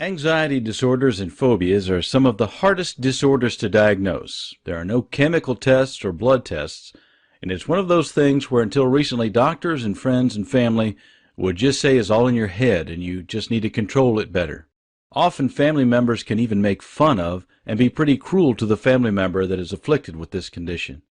Anxiety disorders and phobias are some of the hardest disorders to diagnose. There are no chemical tests or blood tests, and it's one of those things where until recently doctors and friends and family would just say it's all in your head and you just need to control it better. Often family members can even make fun of and be pretty cruel to the family member that is afflicted with this condition.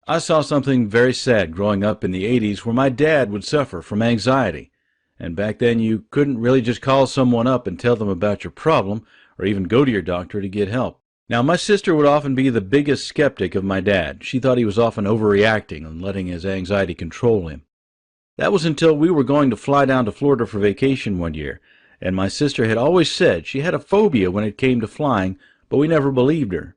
I saw something very sad growing up in the 80s where my dad would suffer from anxiety. And back then you couldn't really just call someone up and tell them about your problem or even go to your doctor to get help. Now, my sister would often be the biggest skeptic of my dad. She thought he was often overreacting and letting his anxiety control him. That was until we were going to fly down to Florida for vacation one year, and my sister had always said she had a phobia when it came to flying, but we never believed her.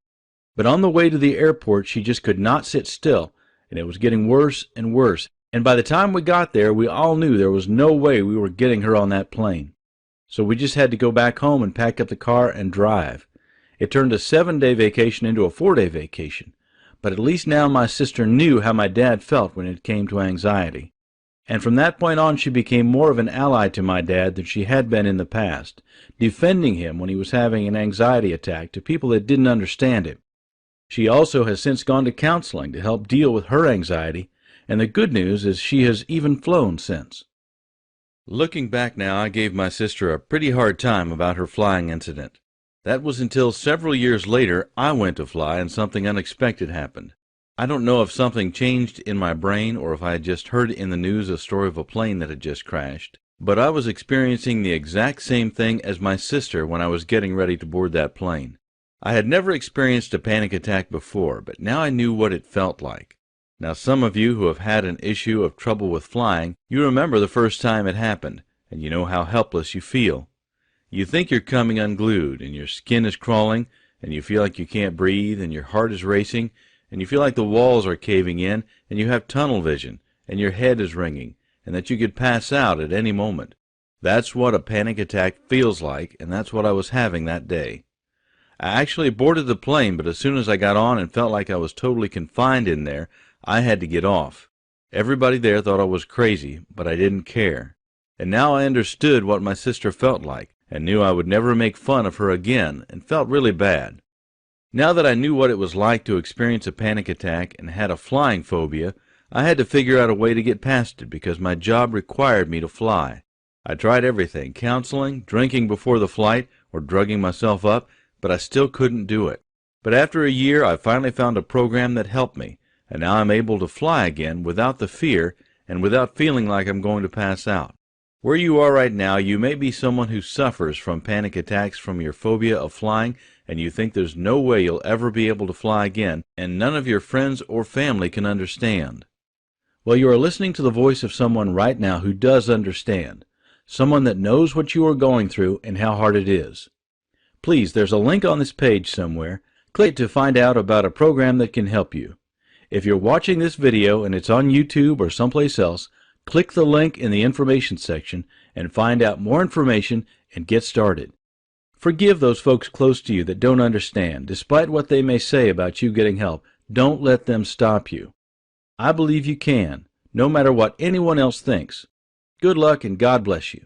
But on the way to the airport, she just could not sit still, and it was getting worse and worse. And by the time we got there, we all knew there was no way we were getting her on that plane. So we just had to go back home and pack up the car and drive. It turned a 7-day vacation into a 4-day vacation. But at least now my sister knew how my dad felt when it came to anxiety. And from that point on, she became more of an ally to my dad than she had been in the past, defending him when he was having an anxiety attack to people that didn't understand him. She also has since gone to counseling to help deal with her anxiety, and the good news is she has even flown since. Looking back now, I gave my sister a pretty hard time about her flying incident. That was until several years later I went to fly and something unexpected happened. I don't know if something changed in my brain or if I had just heard in the news a story of a plane that had just crashed, but I was experiencing the exact same thing as my sister when I was getting ready to board that plane. I had never experienced a panic attack before, but now I knew what it felt like. Now, some of you who have had an issue of trouble with flying, you remember the first time it happened, and you know how helpless you feel. You think you're coming unglued, and your skin is crawling, and you feel like you can't breathe, and your heart is racing, and you feel like the walls are caving in, and you have tunnel vision, and your head is ringing, and that you could pass out at any moment. That's what a panic attack feels like, and that's what I was having that day. I actually boarded the plane, but as soon as I got on and felt like I was totally confined in there, I had to get off. Everybody there thought I was crazy, but I didn't care. And now I understood what my sister felt like, and knew I would never make fun of her again, and felt really bad. Now that I knew what it was like to experience a panic attack and had a flying phobia, I had to figure out a way to get past it because my job required me to fly. I tried everything, counseling, drinking before the flight, or drugging myself up, but I still couldn't do it. But after a year, I finally found a program that helped me, and now I'm able to fly again without the fear and without feeling like I'm going to pass out. Where you are right now, you may be someone who suffers from panic attacks from your phobia of flying, and you think there's no way you'll ever be able to fly again, and none of your friends or family can understand. Well, you are listening to the voice of someone right now who does understand, someone that knows what you are going through and how hard it is. Please, there's a link on this page somewhere. Click to find out about a program that can help you. If you're watching this video and it's on YouTube or someplace else, click the link in the information section and find out more information and get started. Forgive those folks close to you that don't understand. Despite what they may say about you getting help, don't let them stop you. I believe you can, no matter what anyone else thinks. Good luck and God bless you.